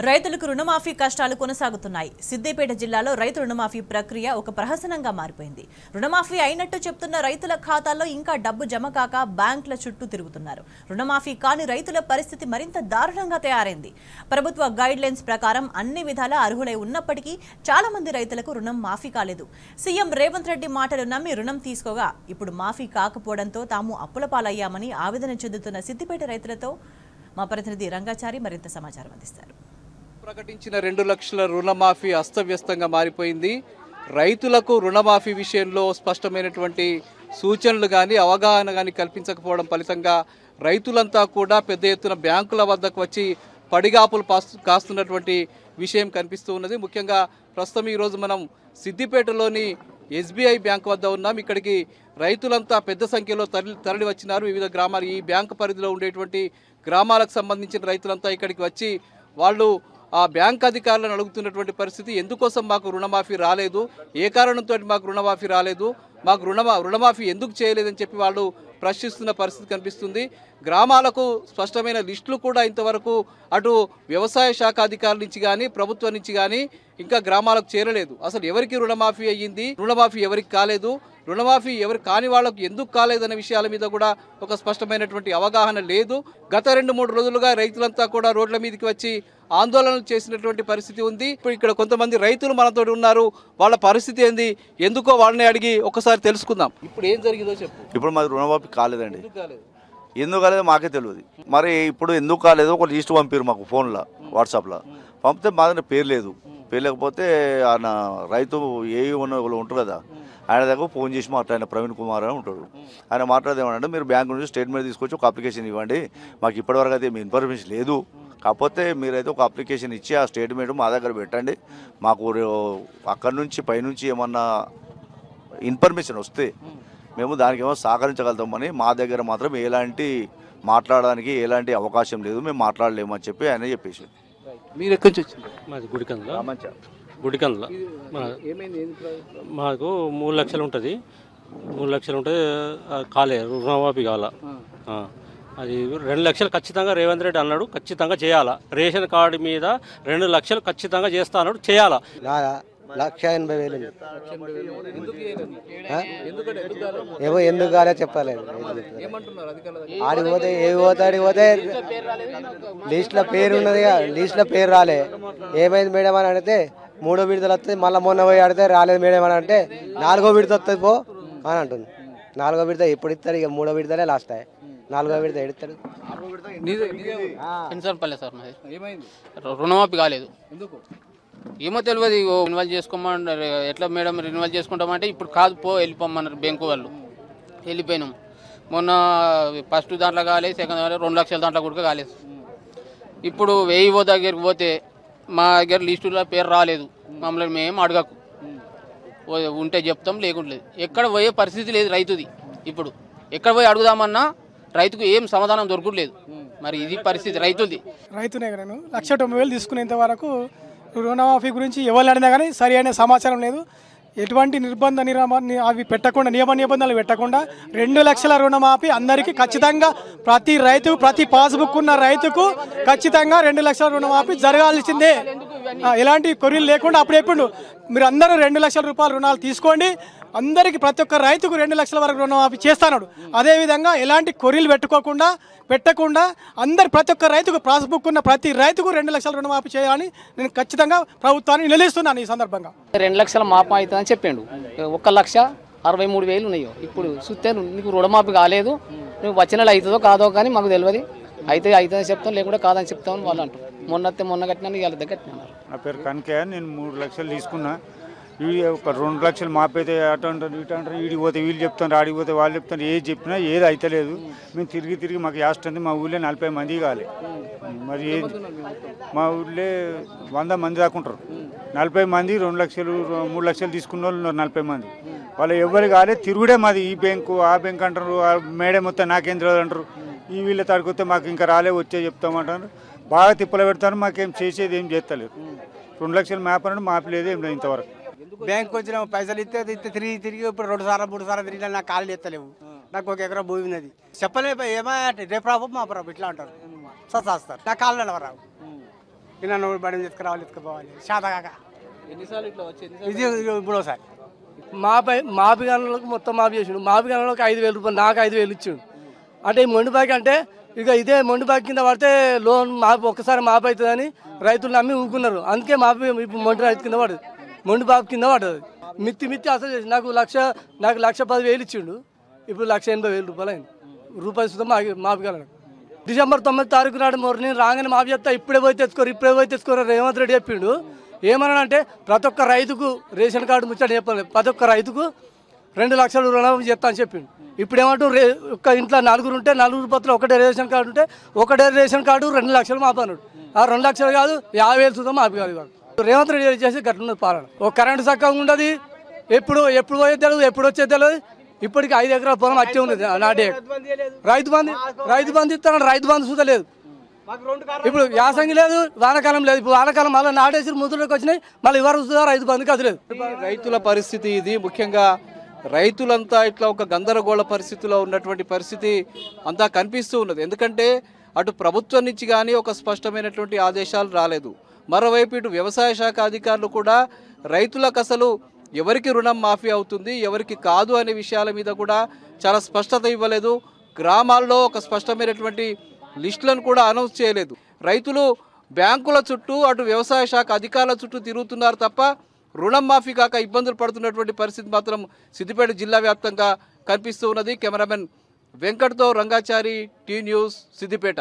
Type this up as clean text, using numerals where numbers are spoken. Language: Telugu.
రైతులకు రుణమాఫీ కష్టాలు కొనసాగుతున్నాయి. సిద్దిపేట జిల్లాలో రైతు రుణమాఫీ ప్రక్రియ ఒక ప్రహసనంగా మారిపోయింది. రుణమాఫీ అయినట్టు చెప్తున్న రైతుల ఖాతాల్లో ఇంకా డబ్బు జమ కాక బ్యాంకుల చుట్టూ తిరుగుతున్నారు. రుణమాఫీ కాని రైతుల పరిస్థితి మరింత దారుణంగా తయారైంది. ప్రభుత్వ గైడ్ లైన్స్ ప్రకారం అన్ని విధాల అర్హులై ఉన్నప్పటికీ చాలా మంది రైతులకు రుణం మాఫీ కాలేదు. సీఎం రేవంత్ రెడ్డి మాటలు నమ్మి రుణం తీసుకోగా ఇప్పుడు మాఫీ కాకపోవడంతో తాము అప్పుల పాలయ్యామని ఆవేదన చెందుతున్న సిద్దిపేట రైతులతో మా ప్రతినిధి రంగాచారి మరింత సమాచారం అందిస్తారు. ప్రకటించిన 2 లక్షల రుణమాఫీ అస్తవ్యస్తంగా మారిపోయింది. రైతులకు రుణమాఫీ విషయంలో స్పష్టమైనటువంటి సూచనలు కానీ అవగాహన కానీ కల్పించకపోవడం ఫలితంగా రైతులంతా కూడా పెద్ద ఎత్తున బ్యాంకుల వద్దకు వచ్చి పడిగాపులు కాస్తున్నటువంటి విషయం కనిపిస్తూ ఉన్నది. ముఖ్యంగా ప్రస్తుతం ఈరోజు మనం సిద్దిపేటలోని ఎస్బీఐ బ్యాంక్ వద్ద ఉన్నాం. ఇక్కడికి రైతులంతా పెద్ద సంఖ్యలో తరలి వచ్చినారు. వివిధ గ్రామాలు, ఈ బ్యాంకు పరిధిలో ఉండేటువంటి గ్రామాలకు సంబంధించిన రైతులంతా ఇక్కడికి వచ్చి వాళ్ళు ఆ బ్యాంక్ అధికారులను అడుగుతున్నటువంటి పరిస్థితి. ఎందుకోసం మాకు రుణమాఫీ రాలేదు, ఏ కారణంతో మాకు రుణమాఫీ రాలేదు, మాకు రుణమాఫీ ఎందుకు చేయలేదని చెప్పి వాళ్ళు ప్రశ్నిస్తున్న పరిస్థితి కనిపిస్తుంది. గ్రామాలకు స్పష్టమైన లిస్టులు కూడా ఇంతవరకు అటు వ్యవసాయ శాఖ అధికారుల నుంచి కానీ ప్రభుత్వం నుంచి కానీ ఇంకా గ్రామాలకు చేరలేదు. అసలు ఎవరికి రుణమాఫీ అయ్యింది, రుణమాఫీ ఎవరికి కాలేదు, రుణమాఫీ ఎవరు కాని వాళ్లకు ఎందుకు కాలేదన్న విషయాల మీద కూడా ఒక స్పష్టమైనటువంటి అవగాహన లేదు. గత 2-3 రోజులుగా రైతులంతా కూడా రోడ్ల మీదకి వచ్చి ఆందోళనలు చేసినటువంటి పరిస్థితి ఉంది. ఇప్పుడు ఇక్కడ కొంతమంది రైతులు మనతో ఉన్నారు. వాళ్ళ పరిస్థితి ఏంది, ఎందుకో వాళ్ళని అడిగి ఒకసారి తెలుసుకుందాం. ఇప్పుడు ఏం జరిగిందో చెప్పు. ఇప్పుడు మాది రుణమాఫీ కాలేదండి. ఎందుకు కాలేదో మాకే తెలియదు. మరి ఇప్పుడు ఎందుకు కాలేదో ఒక లిస్ట్ పంపారు మాకు ఫోన్లో, వాట్సాప్లో పంపితే మా దగ్గర పేరు లేదు. పేరు లేకపోతే ఆయన రైతు ఏ ఉంటారు కదా, ఆయన దగ్గర ఫోన్ చేసి మాట్లాడిన ప్రవీణ్ కుమార్ అని ఉంటాడు. ఆయన మాట్లాడేదేమంటే మీరు బ్యాంకు నుంచి స్టేట్మెంట్ తీసుకొచ్చి ఒక అప్లికేషన్ ఇవ్వండి, మాకు ఇప్పటివరకు అయితే మీ ఇన్ఫర్మేషన్ లేదు, కాకపోతే మీరైతే ఒక అప్లికేషన్ ఇచ్చి ఆ స్టేట్మెంట్ మా దగ్గర పెట్టండి, మాకు అక్కడి నుంచి పైనుంచి ఏమన్నా ఇన్ఫర్మేషన్ వస్తే మేము దానికి ఏమో సహకరించగలుగుతామని, మా దగ్గర మాత్రం ఎలాంటి మాట్లాడడానికి ఎలాంటి అవకాశం లేదు, మేము మాట్లాడలేమని చెప్పి ఆయన చెప్పేసి. మీరు ఎక్కడి నుంచి వచ్చింది? మాది గుడికందుల మాకు 3 లక్షలు ఉంటుంది. 3 లక్షలు ఉంటుంది కాలే రుణమాఫీ కావాలా. అది 2 లక్షలు ఖచ్చితంగా రేవంత్ రెడ్డి అన్నాడు, ఖచ్చితంగా చేయాలా. రేషన్ కార్డు మీద 2 లక్షలు ఖచ్చితంగా చేస్తా అన్నాడు, చేయాలా. 1,80,000 ఏమో ఎందుకు కాలే చెప్పలేదు. ఆడికి పోతే ఆడికి పోతే లిస్టులో పేరు ఉన్నది, లిస్టులో పేరు రాలే. ఏమైంది మేడం అని అడిగితే 3వ విడతలు వస్తుంది, మళ్ళీ మొన్న పోయి అడిగితే రాలేదు మేడం అని అంటే 4వ విడత వస్తుంది పో అని అంటుంది. 4వ విడత ఎప్పుడు ఇస్తారు? ఇక 3వ విడతలే లాస్ట్. 4వ విడత ఎడతాడు. రుణమాఫీ కాలేదు, ఏమో తెలియదు. రిన్వాల్ చేసుకోమన్నారు. ఎట్లా మేడం రిన్వాల్ చేసుకుంటామంటే ఇప్పుడు కాదు పో వెళ్ళిపోమన్నారు బ్యాంకు వాళ్ళు. వెళ్ళిపోయినాం. మొన్న ఫస్ట్ దాంట్లో కాలేదు, సెకండ్ దాంట్లో 2 లక్షల దాంట్లో కూడా కాలేదు. ఇప్పుడు 1000 దగ్గరికి పోతే మా దగ్గర లిస్టులో పేరు రాలేదు, మమ్మల్ని మేము అడగకు, ఉంటే చెప్తాం లేకుంటే లేదు. ఎక్కడ పోయే పరిస్థితి లేదు రైతుది. ఇప్పుడు ఎక్కడ పోయి అడుగుదామన్నా రైతుకు ఏం సమాధానం దొరకట్లేదు. మరి ఇది పరిస్థితి రైతుది. రైతునే నేను 1,90,000 తీసుకునేంత వరకు రుణమాఫీ గురించి ఎవరు అడినా కానీ సరి అయిన సమాచారం లేదు. ఎటువంటి అవి పెట్టకుండా, నియమ నిబంధనలు పెట్టకుండా 2 లక్షల రుణమాఫీ అందరికీ ఖచ్చితంగా, ప్రతి రైతు, ప్రతి పాస్బుక్ ఉన్న రైతుకు ఖచ్చితంగా 2 లక్షల రుణమాఫీ జరగాల్సిందే. ఎలాంటి కొర్రీలు లేకుండా అప్పుడు ఎప్పుడు మీరు అందరూ 2 లక్షల రూపాయల రుణాలు తీసుకోండి, అందరికీ ప్రతి ఒక్క రైతుకు 2 లక్షల వరకు రుణమాఫీ చేస్తాడు. అదేవిధంగా ఎలాంటి కొర్రీలు పెట్టకుండా అందరు ప్రతి ఒక్క రైతుకు, పాస్బుక్ ఉన్న ప్రతి రైతుకు 2 లక్షల రుణమాఫీ చేయాలని నేను ఖచ్చితంగా ప్రభుత్వాన్ని నిలదీస్తున్నాను. ఈ సందర్భంగా 2 లక్షల మాఫీ అవుతుందని చెప్పిండు. 1,63,000 ఉన్నాయో. ఇప్పుడు చూస్తే నీకు రుణమాఫీ కాలేదు, నువ్వు వచ్చిన అవుతుందో కాదో కానీ మాకు తెలియదు. అయితే అవుతుందని చెప్తాం, లేకుంటే కాదని చెప్తామని వాళ్ళు అంటారు. మొన్న కట్టినా ఇవాళ కట్టినారు. నా పేరు కనకయ్య. నేను 3 లక్షలు తీసుకున్నా. వీడి ఒక 2 లక్షలు మాపైతే అటు అంటారు, ఇటు అంటారు, వీడికి పోతే వీళ్ళు చెప్తారు, ఆడికి పోతే వాళ్ళు చెప్తారు. ఏది చెప్పినా ఏది అయితలేదు. మేము తిరిగి మాకు యాస్ట్ అంది. మా ఊళ్ళో 40 మంది కావాలి. మరి మా ఊళ్ళో 100 మంది దాకుంటారు. 40 మంది 2 లక్షలు 3 లక్షలు తీసుకున్న వాళ్ళు ఉన్నారు. 40 మంది వాళ్ళు ఎవరు కాలే. తిరుగుడే మాది. ఈ బ్యాంకు ఆ బ్యాంక్ అంటారు, మేడం మొత్తం నాకేం తెలియదు అంటారు. ఈ వీళ్ళ తడికొస్తే మాకు ఇంకా రాలే, వచ్చే చెప్తామంటారు. బాగా తిప్పలు పెడతారు. మాకేం చేసేది ఏం చేస్తలేరు. 2 లక్షలు మ్యాప్ అన్నాడు, మాపి లేదు, ఏం లేదు ఇంతవరకు. బ్యాంకు వచ్చిన పైసలు ఇస్తే తిరిగి ఇప్పుడు 2 సార్లు 3 సార్లు తిరిగి నాకు కాళ్ళు ఎత్తలేవు. నాకు 1 ఎకరా భూమి ఉన్నది. చెప్పలే ఏమో రేపు రాబో మా ప్రాబు ఇట్లా అంటారు. సస్తారు నా కాళ్ళు రావు. నన్ను బడి ఎత్తుకురావాలి ఎత్తుకుపోవాలి శాతగాక ఎన్నిసార్లు ఇట్లా వచ్చి ఇది మూడోసారి మాపి గణలకు మొత్తం మాపి చేసిండు. మాపి గణలకు 5,000 రూపాయలు, నాకు 5,000 ఇచ్చిండు. అంటే ఈ మొండి బాకి అంటే ఇక ఇదే మొండి బాకి కింద పడితే లోన్ మాపి ఒక్కసారి మాపి అవుతుందని రైతులు నమ్మి ఊరుకున్నారు. అందుకే మాపి ఇప్పుడు మొండి రైతు కింద పడదు, మొండి బాబు కింద పడుతుంది. మిత్తి అసలు చేసి నాకు 1,10,000 ఇచ్చిండు. ఇప్పుడు 1,80,000 రూపాయలు అయింది. రూపాయలు సుతం మాపగలను. డిసెంబర్ 9 తారీఖు నాడు నేను రాగానే మాపి చెప్తా, ఇప్పుడే పోయి తెచ్చుకోరు రేవంత్ రెడ్డి చెప్పిండు. ఏమన్నానంటే ప్రతి ఒక్క రైతుకు రేషన్ కార్డు ముచ్చట చెప్పలేదు, ప్రతి ఒక్క రైతుకు 2 లక్షలు రుణం చెప్తా అని చెప్పిండు. ఇప్పుడు ఏమంటూ ఒక్క ఇంట్లో 4 ఉంటే 4 పత్రం ఒకటే రేషన్ కార్డు ఉంటే ఒకటే రేషన్ కార్డు 2 లక్షలు మాపన్నాడు. ఆ 2 లక్షలు కాదు 50,000 సుతం మాపగాలి. రేవంత్ రెడ్డి చేసి గట్టున్నది పాలన. ఒక కరెంటు చక్కగా ఉండదు, ఎప్పుడు పోయేది తెలియదు, ఎప్పుడు వచ్చేది తెలియదు. ఇప్పటికి 5 ఎకరాల పొలం వచ్చే ఉన్నది నాటే. రైతు బంధు ఇస్తాను, రైతు బంధు చూడలేదు. ఇప్పుడు యాసంగి లేదు, వానకాలం లేదు. ఇప్పుడు వానకాలం మళ్ళీ నాటేసి ముద్రలోకి వచ్చినాయి, మళ్ళీ ఇవాళ చూద్దా రైతు బంధుకి అది లేదు. రైతుల పరిస్థితి ఇది. ముఖ్యంగా రైతులంతా ఇట్లా ఒక గందరగోళ పరిస్థితిలో ఉన్నటువంటి పరిస్థితి అంతా కనిపిస్తూ ఉన్నది. ఎందుకంటే అటు ప్రభుత్వం నుంచి కానీ ఒక స్పష్టమైనటువంటి ఆదేశాలు రాలేదు. మరోవైపు ఇటు వ్యవసాయ శాఖ అధికారులు కూడా రైతులకు అసలు ఎవరికి రుణం మాఫీ అవుతుంది, ఎవరికి కాదు అనే విషయాల మీద కూడా చాలా స్పష్టత ఇవ్వలేదు. గ్రామాల్లో ఒక స్పష్టమైనటువంటి లిస్టులను కూడా అనౌన్స్ చేయలేదు. రైతులు బ్యాంకుల చుట్టూ అటు వ్యవసాయ శాఖ అధికారుల చుట్టూ తిరుగుతున్నారు తప్ప రుణం మాఫీ కాక ఇబ్బందులు పడుతున్నటువంటి పరిస్థితి మాత్రం సిద్దిపేట జిల్లా వ్యాప్తంగా కనిపిస్తూ ఉన్నది. కెమెరామెన్ వెంకట్తో రంగాచారి, టీ న్యూస్, సిద్దిపేట.